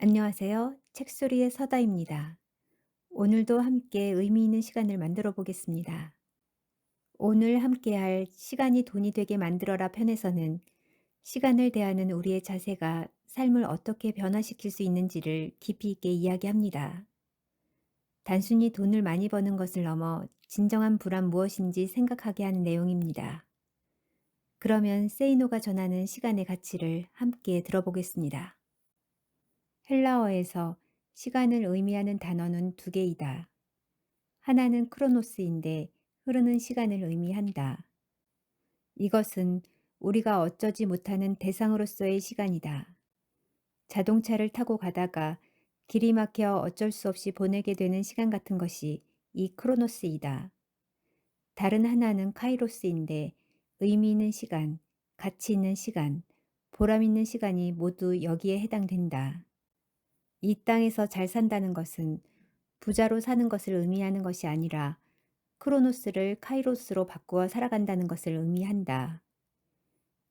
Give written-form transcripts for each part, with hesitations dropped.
안녕하세요. 책소리의 서다입니다. 오늘도 함께 의미 있는 시간을 만들어 보겠습니다. 오늘 함께할 시간이 돈이 되게 만들어라 편에서는 시간을 대하는 우리의 자세가 삶을 어떻게 변화시킬 수 있는지를 깊이 있게 이야기합니다. 단순히 돈을 많이 버는 것을 넘어 진정한 부란 무엇인지 생각하게 하는 내용입니다. 그러면 세이노가 전하는 시간의 가치를 함께 들어보겠습니다. 헬라어에서 시간을 의미하는 단어는 두 개이다. 하나는 크로노스인데 흐르는 시간을 의미한다. 이것은 우리가 어쩌지 못하는 대상으로서의 시간이다. 자동차를 타고 가다가 길이 막혀 어쩔 수 없이 보내게 되는 시간 같은 것이 이 크로노스이다. 다른 하나는 카이로스인데 의미 있는 시간, 가치 있는 시간, 보람 있는 시간이 모두 여기에 해당된다. 이 땅에서 잘 산다는 것은 부자로 사는 것을 의미하는 것이 아니라 크로노스를 카이로스로 바꾸어 살아간다는 것을 의미한다.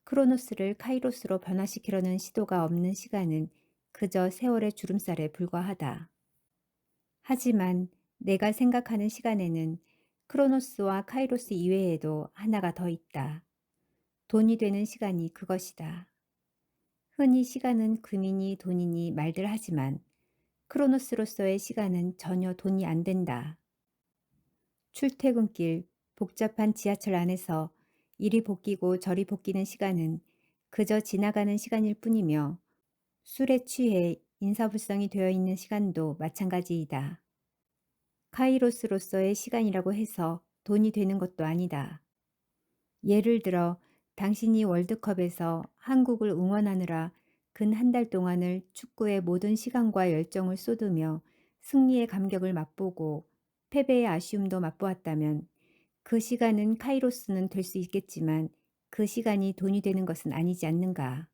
크로노스를 카이로스로 변화시키려는 시도가 없는 시간은 그저 세월의 주름살에 불과하다. 하지만 내가 생각하는 시간에는 크로노스와 카이로스 이외에도 하나가 더 있다. 돈이 되는 시간이 그것이다. 흔히 시간은 금이니 돈이니 말들 하지만 크로노스로서의 시간은 전혀 돈이 안 된다. 출퇴근길, 복잡한 지하철 안에서 이리 복귀고 저리 복귀는 시간은 그저 지나가는 시간일 뿐이며 술에 취해 인사불성이 되어 있는 시간도 마찬가지이다. 카이로스로서의 시간이라고 해서 돈이 되는 것도 아니다. 예를 들어 당신이 월드컵에서 한국을 응원하느라 근 한 달 동안을 축구의 모든 시간과 열정을 쏟으며 승리의 감격을 맛보고 패배의 아쉬움도 맛보았다면 그 시간은 카이로스는 될 수 있겠지만 그 시간이 돈이 되는 것은 아니지 않는가.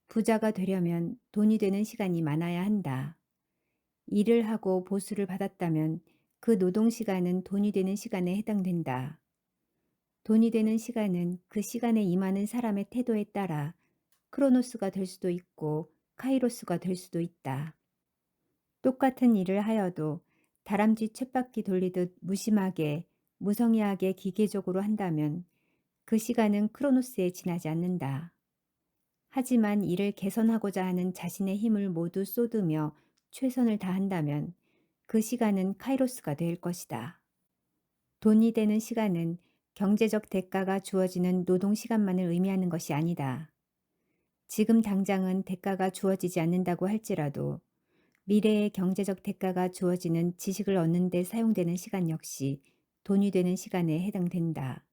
부자가 되려면 돈이 되는 시간이 많아야 한다. 일을 하고 보수를 받았다면 그 노동 시간은 돈이 되는 시간에 해당된다. 돈이 되는 시간은 그 시간에 임하는 사람의 태도에 따라 크로노스가 될 수도 있고 카이로스가 될 수도 있다. 똑같은 일을 하여도 다람쥐 쳇바퀴 돌리듯 무심하게 무성의하게 기계적으로 한다면 그 시간은 크로노스에 지나지 않는다. 하지만 이를 개선하고자 하는 자신의 힘을 모두 쏟으며 최선을 다한다면 그 시간은 카이로스가 될 것이다. 돈이 되는 시간은 경제적 대가가 주어지는 노동 시간만을 의미하는 것이 아니다. 지금 당장은 대가가 주어지지 않는다고 할지라도 미래의 경제적 대가가 주어지는 지식을 얻는 데 사용되는 시간 역시 돈이 되는 시간에 해당된다.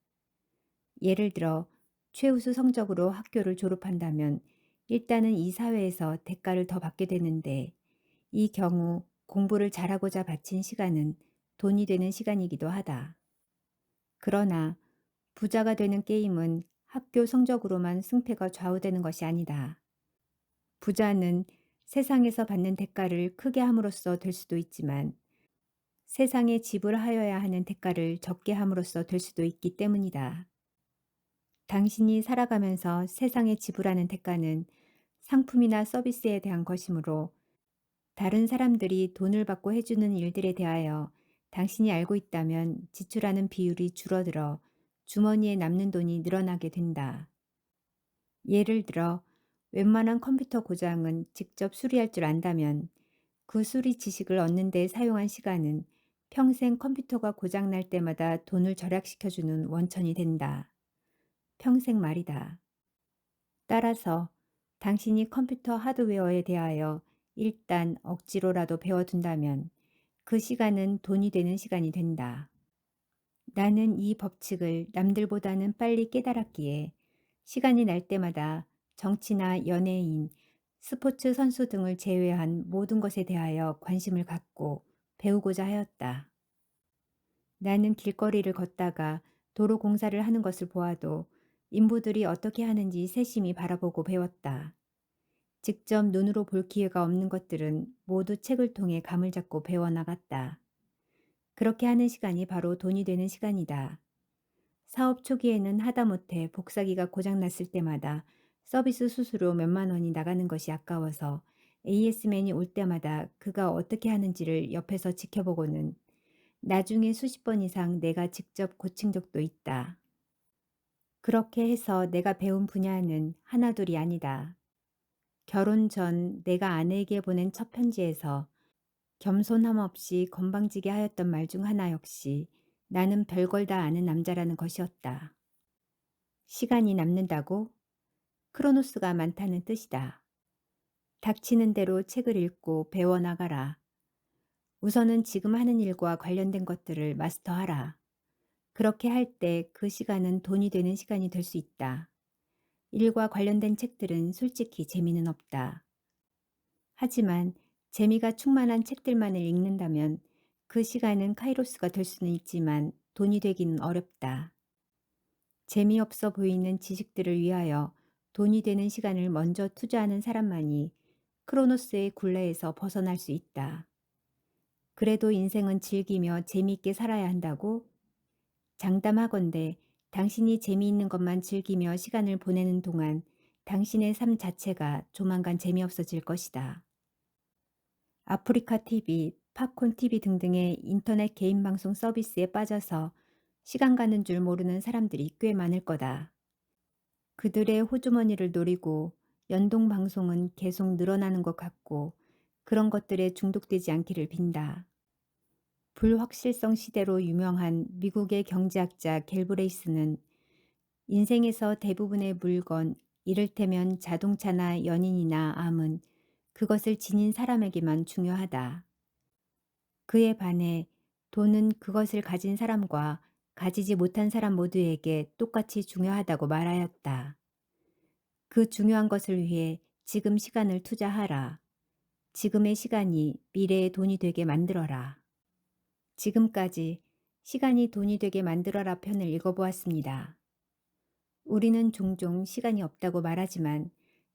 예를 들어 최우수 성적으로 학교를 졸업한다면 일단은 이 사회에서 대가를 더 받게 되는데 이 경우 공부를 잘하고자 바친 시간은 돈이 되는 시간이기도 하다. 그러나 부자가 되는 게임은 학교 성적으로만 승패가 좌우되는 것이 아니다. 부자는 세상에서 받는 대가를 크게 함으로써 될 수도 있지만 세상에 지불하여야 하는 대가를 적게 함으로써 될 수도 있기 때문이다. 당신이 살아가면서 세상에 지불하는 대가는 상품이나 서비스에 대한 것이므로 다른 사람들이 돈을 받고 해주는 일들에 대하여 당신이 알고 있다면 지출하는 비율이 줄어들어 주머니에 남는 돈이 늘어나게 된다. 예를 들어 웬만한 컴퓨터 고장은 직접 수리할 줄 안다면 그 수리 지식을 얻는 데 사용한 시간은 평생 컴퓨터가 고장날 때마다 돈을 절약시켜주는 원천이 된다. 평생 말이다. 따라서 당신이 컴퓨터 하드웨어에 대하여 일단 억지로라도 배워둔다면 그 시간은 돈이 되는 시간이 된다. 나는 이 법칙을 남들보다는 빨리 깨달았기에 시간이 날 때마다 정치나 연예인, 스포츠 선수 등을 제외한 모든 것에 대하여 관심을 갖고 배우고자 하였다. 나는 길거리를 걷다가 도로 공사를 하는 것을 보아도 인부들이 어떻게 하는지 세심히 바라보고 배웠다. 직접 눈으로 볼 기회가 없는 것들은 모두 책을 통해 감을 잡고 배워나갔다. 그렇게 하는 시간이 바로 돈이 되는 시간이다. 사업 초기에는 하다못해 복사기가 고장났을 때마다 서비스 수수료 몇만 원이 나가는 것이 아까워서 AS맨이 올 때마다 그가 어떻게 하는지를 옆에서 지켜보고는 나중에 수십 번 이상 내가 직접 고친 적도 있다. 그렇게 해서 내가 배운 분야는 하나둘이 아니다. 결혼 전 내가 아내에게 보낸 첫 편지에서 겸손함 없이 건방지게 하였던 말 중 하나 역시 나는 별걸 다 아는 남자라는 것이었다. 시간이 남는다고? 크로노스가 많다는 뜻이다. 닥치는 대로 책을 읽고 배워나가라. 우선은 지금 하는 일과 관련된 것들을 마스터하라. 그렇게 할 때 그 시간은 돈이 되는 시간이 될 수 있다. 일과 관련된 책들은 솔직히 재미는 없다. 하지만 재미가 충만한 책들만을 읽는다면 그 시간은 카이로스가 될 수는 있지만 돈이 되기는 어렵다. 재미없어 보이는 지식들을 위하여 돈이 되는 시간을 먼저 투자하는 사람만이 크로노스의 굴레에서 벗어날 수 있다. 그래도 인생은 즐기며 재미있게 살아야 한다고? 장담하건대 당신이 재미있는 것만 즐기며 시간을 보내는 동안 당신의 삶 자체가 조만간 재미없어질 것이다. 아프리카 TV, 팝콘 TV 등등의 인터넷 개인 방송 서비스에 빠져서 시간 가는 줄 모르는 사람들이 꽤 많을 거다. 그들의 호주머니를 노리고 연동 방송은 계속 늘어나는 것 같고 그런 것들에 중독되지 않기를 빈다. 불확실성 시대로 유명한 미국의 경제학자 갤브레이스는 인생에서 대부분의 물건, 이를테면 자동차나 연인이나 암은 그것을 지닌 사람에게만 중요하다. 그에 반해 돈은 그것을 가진 사람과 가지지 못한 사람 모두에게 똑같이 중요하다고 말하였다. 그 중요한 것을 위해 지금 시간을 투자하라. 지금의 시간이 미래의 돈이 되게 만들어라. 지금까지 시간이 돈이 되게 만들어라 편을 읽어보았습니다. 우리는 종종 시간이 없다고 말하지만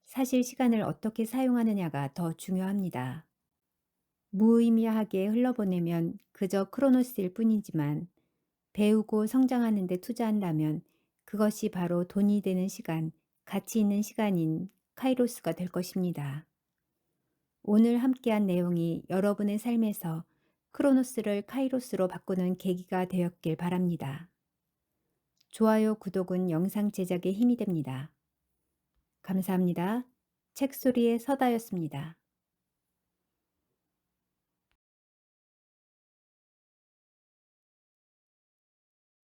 사실 시간을 어떻게 사용하느냐가 더 중요합니다. 무의미하게 흘러보내면 그저 크로노스일 뿐이지만 배우고 성장하는 데 투자한다면 그것이 바로 돈이 되는 시간, 가치 있는 시간인 카이로스가 될 것입니다. 오늘 함께한 내용이 여러분의 삶에서 크로노스를 카이로스로 바꾸는 계기가 되었길 바랍니다. 좋아요, 구독은 영상 제작에 힘이 됩니다. 감사합니다. 책소리의 서다였습니다.